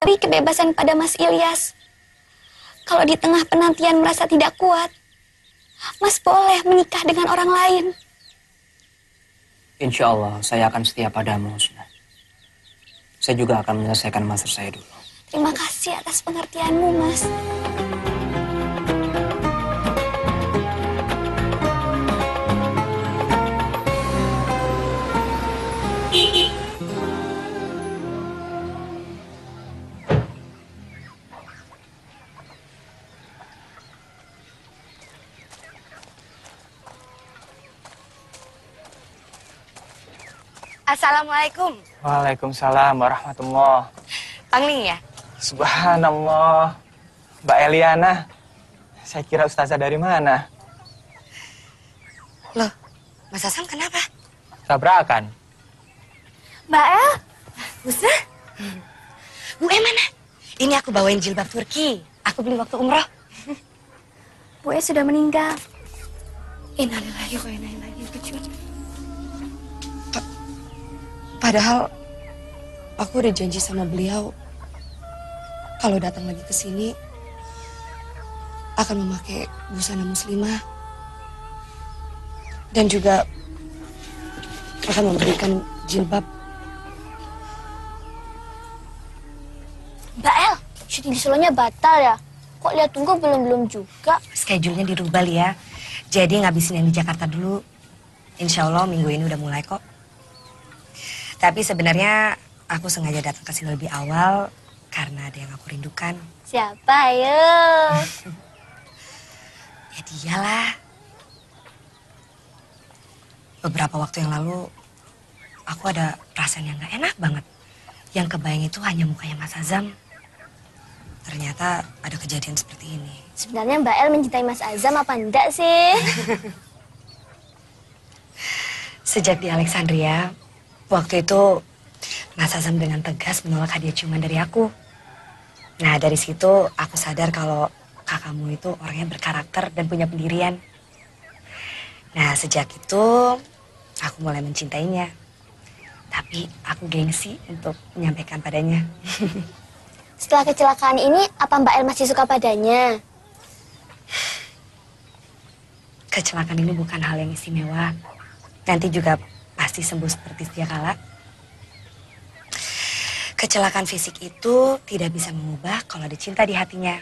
beri kebebasan pada Mas Ilyas. Kalau di tengah penantian merasa tidak kuat, Mas boleh menikah dengan orang lain. Insya Allah saya akan setia padamu, Husna. Saya juga akan menyelesaikan master saya dulu. Terima kasih atas pengertianmu, Mas. Assalamualaikum. Waalaikumsalam warahmatullah. Pangling ya? Subhanallah. Mbak Eliana. Saya kira ustazah dari mana? Loh, Mas Asam kenapa? Tabrakan. Mbak El? Husna? Bu E mana? Ini aku bawain jilbab Turki. Aku beli waktu umroh. Bu E sudah meninggal. Innalillahi wa inna ilaihi raji'un. Padahal aku udah janji sama beliau kalau datang lagi ke sini akan memakai busana muslimah dan juga akan memberikan jilbab. Mbak El, syuting solonya batal ya? Kok lihat tunggu belum juga? Schedule-nya dirubah ya. Jadi ngabisin yang di Jakarta dulu. Insya Allah minggu ini udah mulai kok. Tapi sebenarnya aku sengaja datang ke sini lebih awal karena ada yang aku rindukan. Siapa ayo? Ya dialah. Beberapa waktu yang lalu aku ada perasaan yang gak enak banget. Yang kebayang itu hanya mukanya Mas Azam. Ternyata ada kejadian seperti ini. Sebenarnya Mbak El mencintai Mas Azam apa enggak sih? Sejak di Alexandria, waktu itu Mas Azam dengan tegas menolak hadiah ciuman dari aku. Nah dari situ aku sadar kalau kakakmu itu orangnya berkarakter dan punya pendirian. Nah sejak itu aku mulai mencintainya. Tapi aku gengsi untuk menyampaikan padanya. Setelah kecelakaan ini, apa Mbak El masih suka padanya? Kecelakaan ini bukan hal yang istimewa. Nanti juga pasti sembuh seperti sedia kala. Kecelakaan fisik itu tidak bisa mengubah kalau ada cinta di hatinya.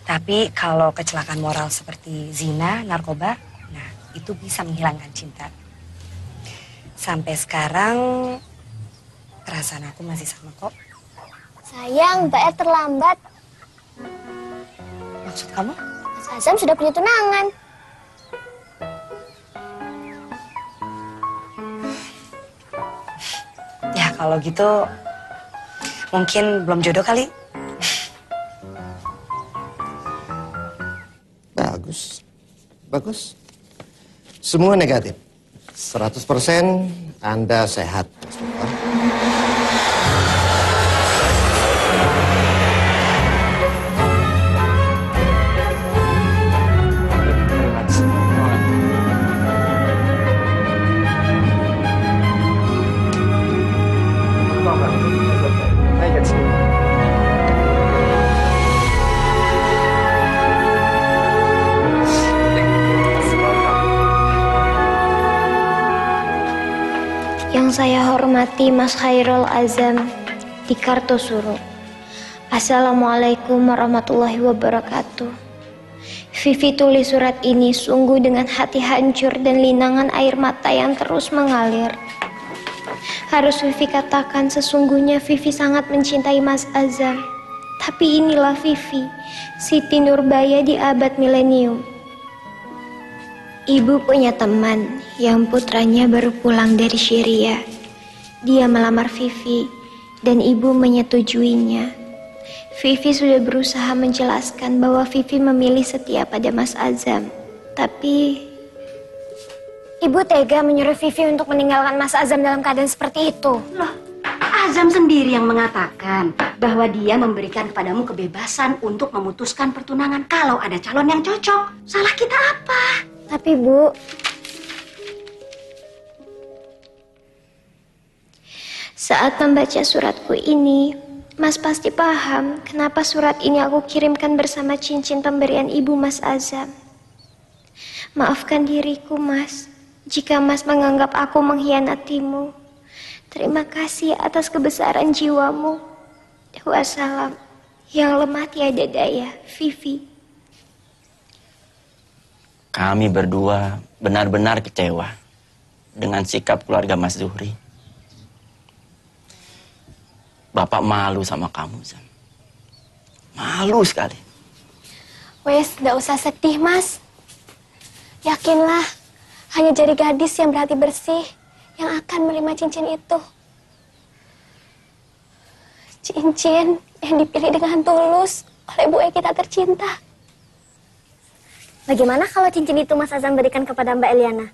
Tapi kalau kecelakaan moral seperti zina, narkoba, nah itu bisa menghilangkan cinta. Sampai sekarang perasaan aku masih sama kok. Sayang, Mbak El terlambat. Maksud kamu? Mas Azam sudah punya tunangan. Ya kalau gitu mungkin belum jodoh kali. Bagus. Bagus. Semua negatif. 100% Anda sehat. Yang saya hormati Mas Khairul Azam di Kartosuro. Assalamualaikum warahmatullahi wabarakatuh. Vivi tulis surat ini sungguh dengan hati hancur dan linangan air mata yang terus mengalir. Harus Vivi katakan sesungguhnya Vivi sangat mencintai Mas Azam. Tapi inilah Vivi, Siti Nurbaya di abad milenium. Ibu punya teman yang putranya baru pulang dari Syria. Dia melamar Vivi dan ibu menyetujuinya. Vivi sudah berusaha menjelaskan bahwa Vivi memilih setia pada Mas Azam. Tapi Ibu tega menyuruh Vivi untuk meninggalkan Mas Azam dalam keadaan seperti itu. Loh, Azam sendiri yang mengatakan bahwa dia memberikan kepadamu kebebasan untuk memutuskan pertunangan kalau ada calon yang cocok. Salah kita apa? Tapi Bu, saat membaca suratku ini, Mas pasti paham kenapa surat ini aku kirimkan bersama cincin pemberian ibu Mas Azam. Maafkan diriku, Mas, jika Mas menganggap aku mengkhianatimu. Terima kasih atas kebesaran jiwamu. Wassalam. Yang lemah tiada daya, Vivi. Kami berdua benar-benar kecewa dengan sikap keluarga Mas Zuhri. Bapak malu sama kamu, Zam. Malu sekali. Wes, gak usah sedih, Mas. Yakinlah, hanya jari gadis yang berhati bersih yang akan menerima cincin itu. Cincin yang dipilih dengan tulus oleh Bu kita tercinta. Bagaimana kalau cincin itu Mas Azam berikan kepada Mbak Eliana?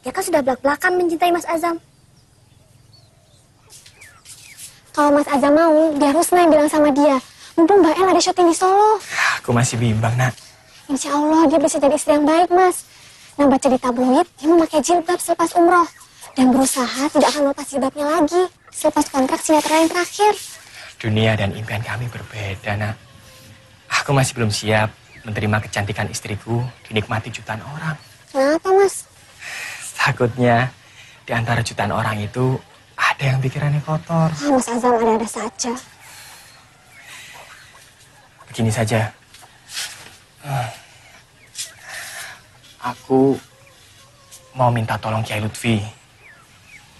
Dia kan sudah belak-belakan mencintai Mas Azam. Kalau Mas Azam mau, biar Rusna yang bilang sama dia. Mumpung Mbak El ada syuting di Solo. Aku masih bimbang, Nak. Insya Allah dia bisa jadi istri yang baik, Mas. Nah, baca di tabloid, dia memakai jilbab selepas umroh. Dan berusaha tidak akan lepas jilbabnya lagi selepas kontrak sinetron yang terakhir. Dunia dan impian kami berbeda, Nak. Aku masih belum siap menerima kecantikan istriku dinikmati jutaan orang. Kenapa, Mas? Takutnya di antara jutaan orang itu ada yang pikirannya kotor. Mas Azam ada-ada saja. Begini saja. Aku mau minta tolong Kiai Lutfi.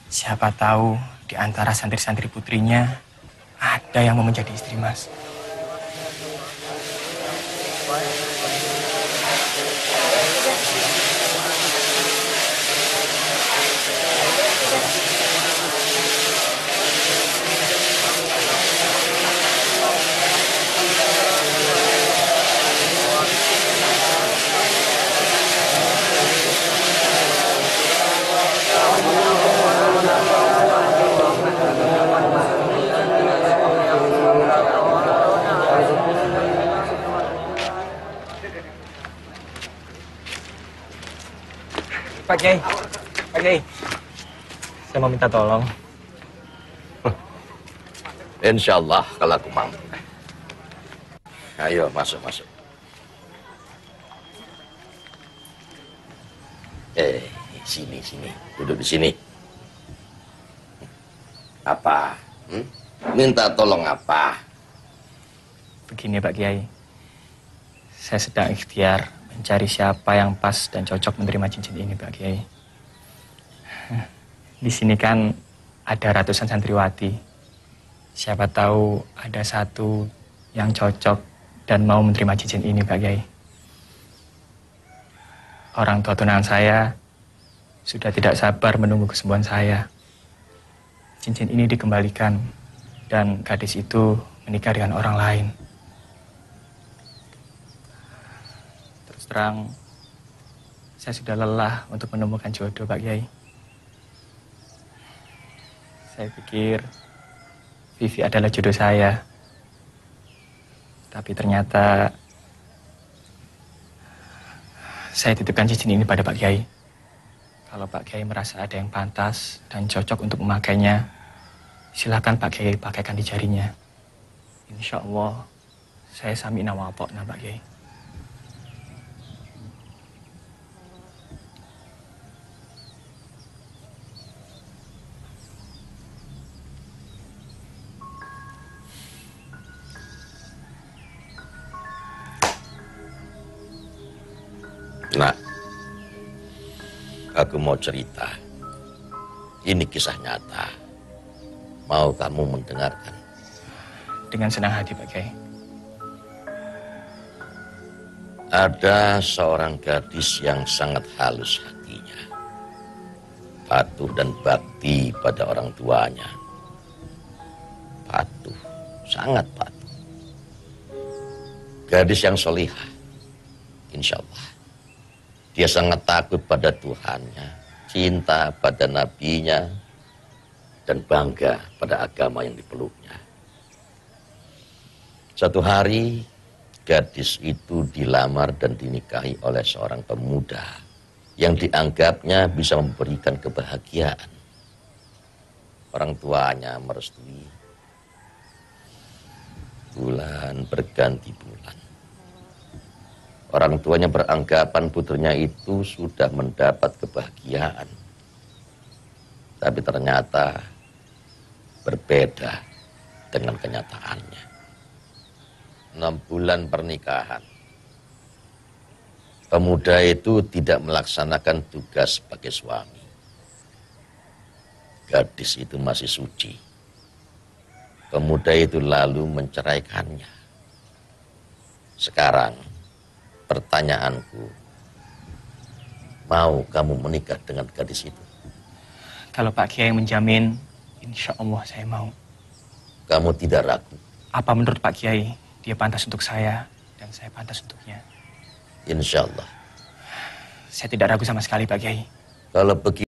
Siapa tahu di antara santri-santri putrinya ada yang mau menjadi istri Mas. Pak Kiai, saya mau minta tolong. Insya Allah kalau aku mampu. Ayo masuk. Sini, duduk di sini. Apa? Minta tolong apa? Begini Pak Kiai, saya sedang ikhtiar mencari siapa yang pas dan cocok menerima cincin ini, Pak Kiai. Di sini kan ada ratusan santriwati. Siapa tahu ada satu yang cocok dan mau menerima cincin ini, Pak Kiai. Orang tua tunangan saya sudah tidak sabar menunggu kesembuhan saya. Cincin ini dikembalikan dan gadis itu menikah dengan orang lain. Terang, saya sudah lelah untuk menemukan jodoh, Pak Kiai. Saya pikir Vivi adalah jodoh saya. Tapi ternyata saya titipkan cincin ini pada Pak Kiai. Kalau Pak Kiai merasa ada yang pantas dan cocok untuk memakainya, silakan Pak Kiai pakaikan di jarinya. Insya Allah, saya sami'na wa ata'na, Pak Kiai. Nah, aku mau cerita. Ini kisah nyata. Mau kamu mendengarkan? Dengan senang hati, Pak Kiai. Ada seorang gadis yang sangat halus hatinya. Patuh dan bakti pada orang tuanya. Patuh, sangat patuh. Gadis yang solihah, insya Allah. Dia sangat takut pada Tuhannya, cinta pada nabinya, dan bangga pada agama yang dipeluknya. Suatu hari, gadis itu dilamar dan dinikahi oleh seorang pemuda yang dianggapnya bisa memberikan kebahagiaan. Orang tuanya merestui. bulan berganti bulan. Orang tuanya beranggapan putrinya itu sudah mendapat kebahagiaan. Tapi ternyata berbeda dengan kenyataannya. 6 bulan pernikahan. Pemuda itu tidak melaksanakan tugas sebagai suami. Gadis itu masih suci. Pemuda itu lalu menceraikannya. Sekarang, pertanyaanku, mau kamu menikah dengan gadis itu? Kalau Pak Kiai menjamin, insya Allah saya mau. Kamu tidak ragu? Apa menurut Pak Kiai, dia pantas untuk saya dan saya pantas untuknya? Insya Allah. Saya tidak ragu sama sekali Pak Kiai. Kalau begitu,